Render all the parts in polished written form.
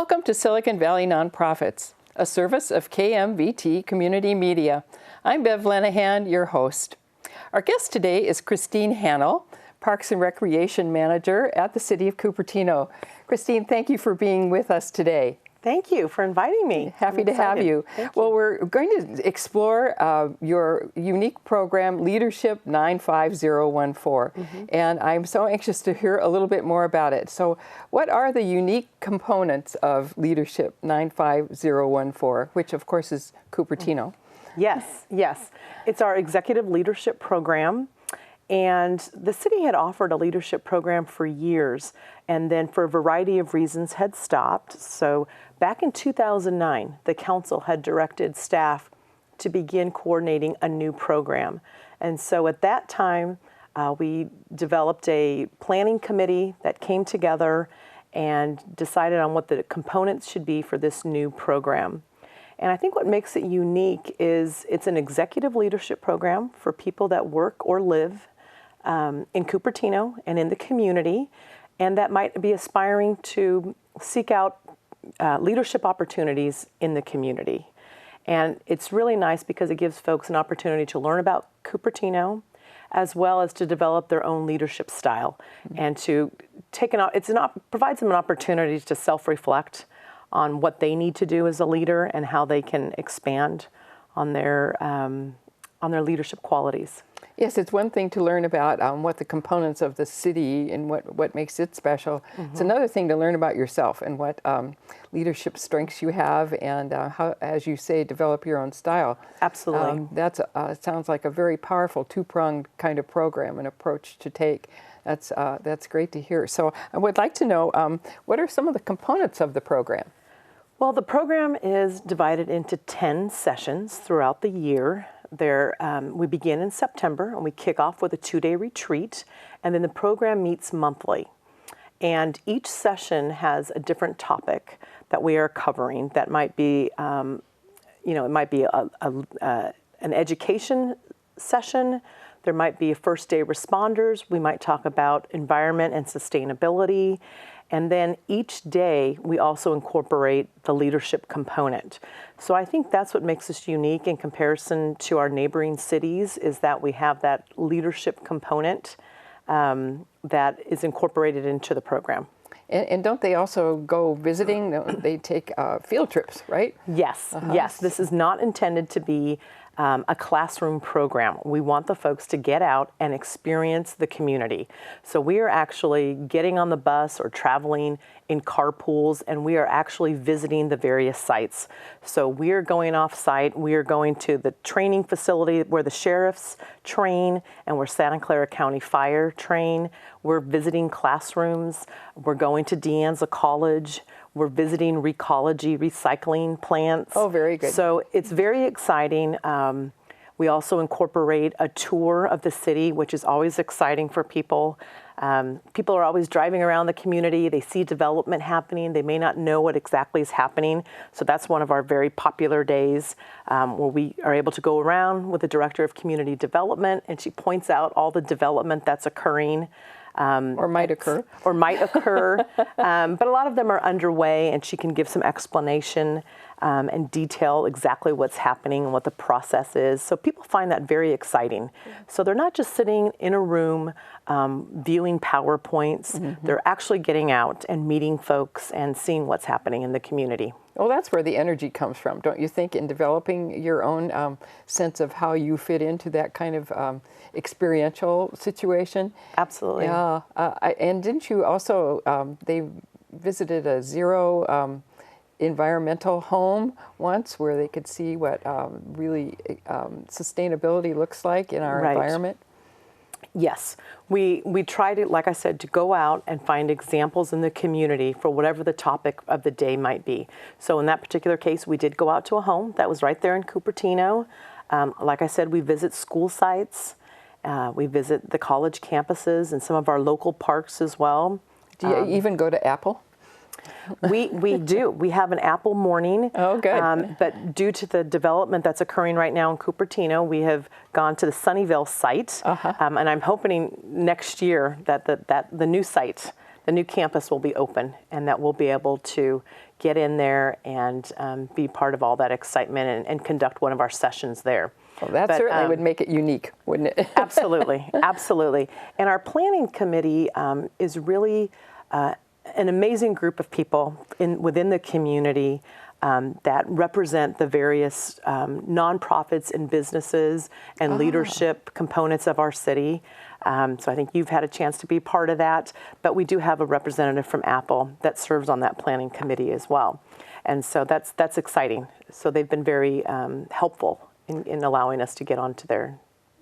Welcome to Silicon Valley Nonprofits, a service of KMVT Community Media. I'm Bev Lenahan, your host. Our guest today is Christine Hannell, Parks and Recreation Manager at the City of Cupertino. Christine, thank you for being with us today. Thank you for inviting me. Happy to have you. Well, we're going to explore your unique program, Leadership 95014, and I'm so anxious to hear a little bit more about it. So what are the unique components of Leadership 95014, which of course is Cupertino? Yes. It's our executive leadership program. And the city had offered a leadership program for years, and then for a variety of reasons had stopped. So back in 2009, the council had directed staff to begin coordinating a new program. And so at that time, we developed a planning committee that came together and decided on what the components should be for this new program. And I think what makes it unique is it's an executive leadership program for people that work or live in Cupertino and in the community, and that might be aspiring to seek out leadership opportunities in the community. And it's really nice because it gives folks an opportunity to learn about Cupertino, as well as to develop their own leadership style, and to take provides them an opportunity to self-reflect on what they need to do as a leader and how they can expand on their leadership qualities. Yes, it's one thing to learn about what the components of the city and what makes it special. It's another thing to learn about yourself and what leadership strengths you have, and how, as you say, develop your own style. Absolutely. It sounds like a very powerful two-pronged kind of program and approach to take. That's great to hear. So I would like to know, what are some of the components of the program? Well, the program is divided into 10 sessions throughout the year. We begin in September, and we kick off with a 2-day retreat, and then the program meets monthly. And each session has a different topic that we are covering. That might be, it might be an education session. There might be a first-day responders. We might talk about environment and sustainability. And then each day, we also incorporate the leadership component. So I think that's what makes us unique in comparison to our neighboring cities, is that we have that leadership component that is incorporated into the program. And don't they also go visiting? They take field trips, right? Yes, yes. This is not intended to be a classroom program. We want the folks to get out and experience the community. So we are actually getting on the bus or traveling in carpools, and we are actually visiting the various sites. So we are going off site. We are going to the training facility where the sheriffs train and where Santa Clara County Fire train. We're visiting classrooms. We're going to De Anza College. We're visiting Recology recycling plants. Oh, very good. So it's very exciting. We also incorporate a tour of the city, which is always exciting for people. People are always driving around the community. They see development happening. They may not know what exactly is happening. So that's one of our very popular days, where we are able to go around with the Director of Community Development, and she points out all the development that's occurring. Or might occur. But a lot of them are underway, and she can give some explanation and detail exactly what's happening and what the process is. So people find that very exciting. So they're not just sitting in a room viewing PowerPoints. They're actually getting out and meeting folks and seeing what's happening in the community. Well, that's where the energy comes from, don't you think, in developing your own sense of how you fit into that kind of experiential situation? Absolutely. Yeah. And didn't you also, they visited a zero environmental home once where they could see what really sustainability looks like in our environment? Yes, we try to, like I said, to go out and find examples in the community for whatever the topic of the day might be. So in that particular case, we did go out to a home that was right there in Cupertino. Like I said, we visit school sites. We visit the college campuses and some of our local parks as well. Do you even go to Apple? We do. We have an apple morning. Oh, good. But due to the development that's occurring right now in Cupertino, we have gone to the Sunnyvale site. And I'm hoping next year that the new site, the new campus will be open, and that we'll be able to get in there and be part of all that excitement and conduct one of our sessions there. Well, that certainly would make it unique, wouldn't it? Absolutely, absolutely. And our planning committee is really an amazing group of people within the community that represent the various nonprofits and businesses and leadership components of our city. So I think you've had a chance to be part of that, but we do have a representative from Apple that serves on that planning committee as well. And so that's exciting. So they've been very helpful in allowing us to get onto their.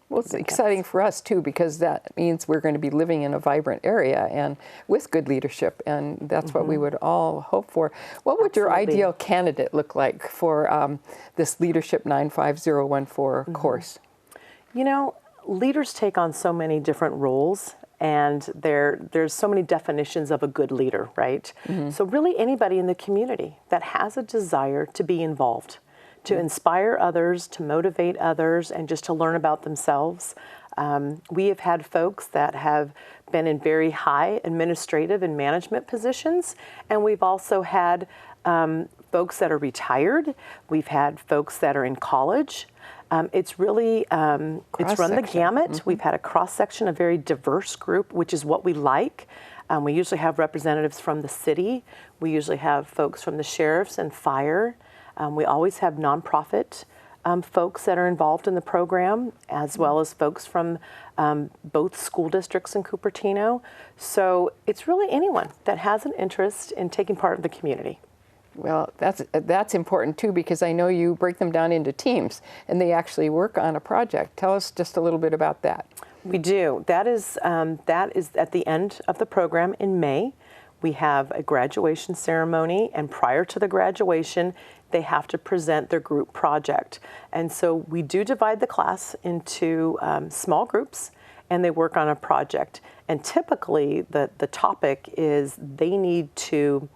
Well, it's exciting for us too, because that means we're going to be living in a vibrant area and with good leadership, and that's what we would all hope for. What would your ideal candidate look like for this Leadership 95014 course? You know, leaders take on so many different roles, and there's so many definitions of a good leader, right? So really anybody in the community that has a desire to be involved, to inspire others, to motivate others, and just to learn about themselves. We have had folks that have been in very high administrative and management positions, and we've also had folks that are retired. We've had folks that are in college. It's really, it's run the gamut. We've had a cross-section, a very diverse group, which is what we like. We usually have representatives from the city. We usually have folks from the sheriffs and fire. We always have nonprofit folks that are involved in the program, as well as folks from both school districts in Cupertino. So it's really anyone that has an interest in taking part in the community. Well, that's important too, because I know you break them down into teams and they actually work on a project. Tell us just a little bit about that. We do. That is at the end of the program in May. We have a graduation ceremony, and prior to the graduation, they have to present their group project. And so we do divide the class into small groups, and they work on a project. And typically, the topic is they need to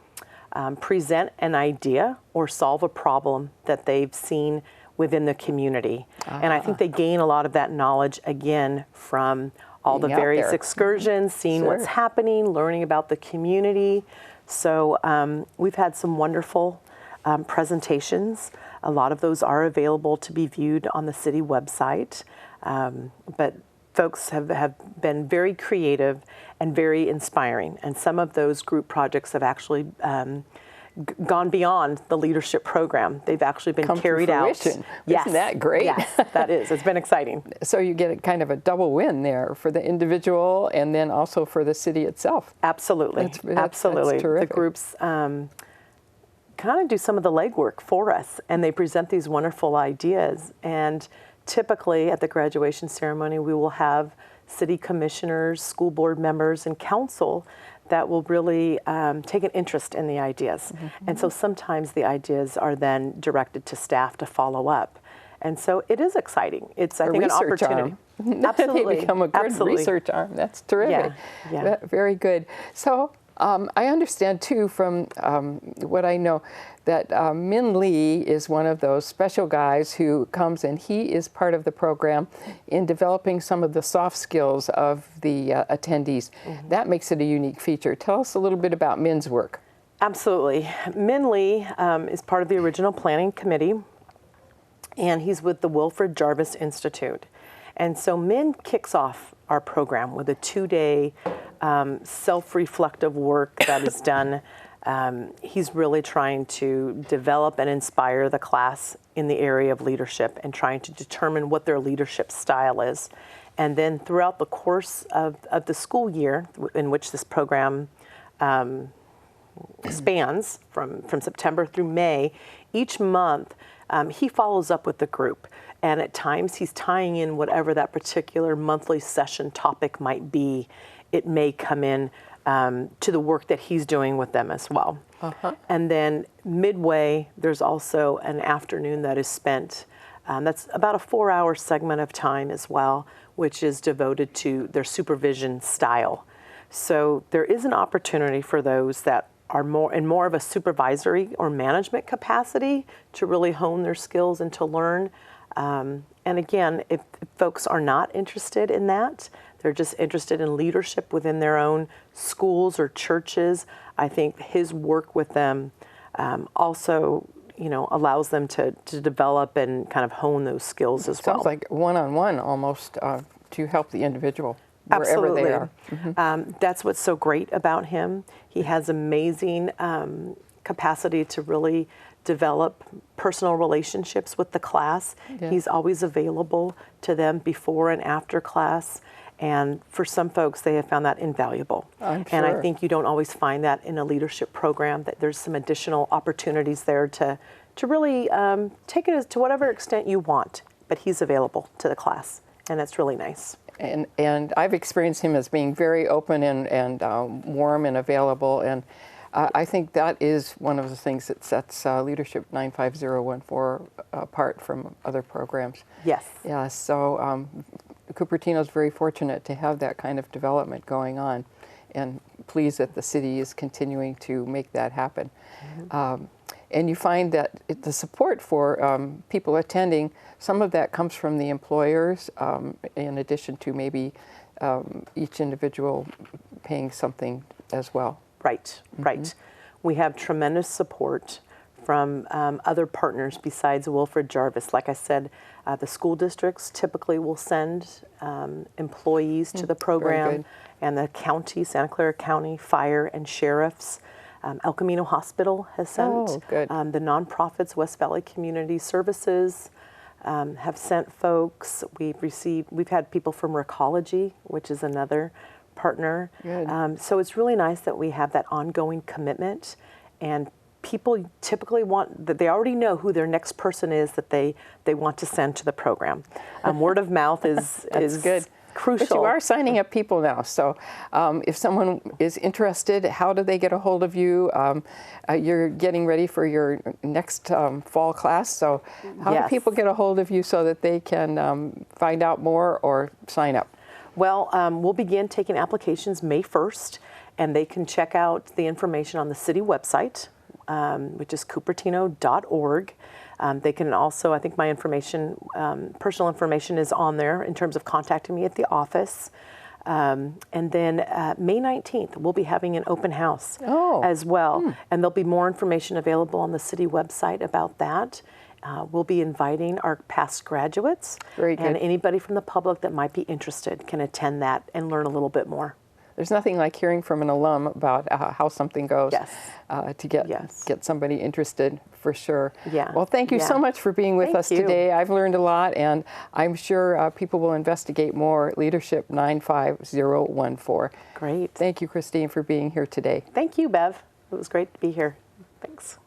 present an idea or solve a problem that they've seen within the community. And I think they gain a lot of that knowledge, again, from all the various excursions, seeing what's happening, learning about the community. So we've had some wonderful presentations. A lot of those are available to be viewed on the city website. But folks have been very creative and very inspiring. And some of those group projects have actually gone beyond the leadership program. They've actually been carried out. Isn't that great? Yes, that is. It's been exciting. So you get kind of a double win there for the individual and then also for the city itself. Absolutely. Absolutely. That's terrific. The groups kind of do some of the legwork for us, and they present these wonderful ideas. And typically at the graduation ceremony, we will have city commissioners, school board members, and council that will really take an interest in the ideas. And so sometimes the ideas are then directed to staff to follow up. And so it is exciting. It's, I think, an opportunity. Absolutely. They become a good research arm. That's terrific. Yeah. Very good. So I understand, too, from what I know, that Min Lee is one of those special guys who comes, and he is part of the program in developing some of the soft skills of the attendees. That makes it a unique feature. Tell us a little bit about Min's work. Absolutely. Min Lee is part of the original planning committee, and he's with the Wilfred Jarvis Institute. And so Min kicks off our program with a 2-day self-reflective work that is done. He's really trying to develop and inspire the class in the area of leadership and trying to determine what their leadership style is. And then throughout the course of the school year in which this program spans from September through May, each month he follows up with the group. And at times he's tying in whatever that particular monthly session topic might be. It may come in to the work that he's doing with them as well. And then midway, there's also an afternoon that is spent. That's about a 4-hour segment of time as well, which is devoted to their supervision style. So there is an opportunity for those that are more of a supervisory or management capacity to really hone their skills and to learn. And again, if folks are not interested in that, they're just interested in leadership within their own schools or churches, I think his work with them also, you know, allows them to develop and kind of hone those skills as well. Sounds like one-on-one almost to help the individual wherever Absolutely. they are. Mm-hmm. That's what's so great about him. He has amazing capacity to really develop personal relationships with the class. Yeah. He's always available to them before and after class. And for some folks, they have found that invaluable. I'm And I sure. think you don't always find that in a leadership program, that there's some additional opportunities there to really take it to whatever extent you want. But he's available to the class, and that's really nice. And I've experienced him as being very open and warm and available, and I think that is one of the things that sets Leadership 95014 apart from other programs. Yes. Yeah, so Cupertino's very fortunate to have that kind of development going on, and pleased that the city is continuing to make that happen. Mm-hmm. And you find that the support for people attending, some of that comes from the employers, in addition to maybe each individual paying something as well. Right, right. We have tremendous support from other partners besides Wilfred Jarvis. Like I said, the school districts typically will send employees to the program, and the county, Santa Clara County Fire and Sheriffs. El Camino Hospital has sent. Oh, good. The nonprofits, West Valley Community Services, have sent folks. We've had people from Recology, which is another partner. Good. So it's really nice that we have that ongoing commitment, and people typically want that they already know who their next person is that they want to send to the program. Word of mouth is good. Crucial. But you are signing up people now, so if someone is interested, how do they get a hold of you? You're getting ready for your next fall class, so how do people get a hold of you so that they can find out more or sign up? Well, we'll begin taking applications May 1st, and they can check out the information on the city website, which is cupertino.org. They can also, I think my information, personal information is on there in terms of contacting me at the office. And then May 19th, we'll be having an open house as well. And there'll be more information available on the city website about that. We'll be inviting our past graduates, and anybody from the public that might be interested can attend that and learn a little bit more. There's nothing like hearing from an alum about how something goes to get somebody interested, for sure. Yeah. Well, thank you so much for being with us today. I've learned a lot, and I'm sure people will investigate more. Leadership 95014. Great. Thank you, Christine, for being here today. Thank you, Bev. It was great to be here. Thanks.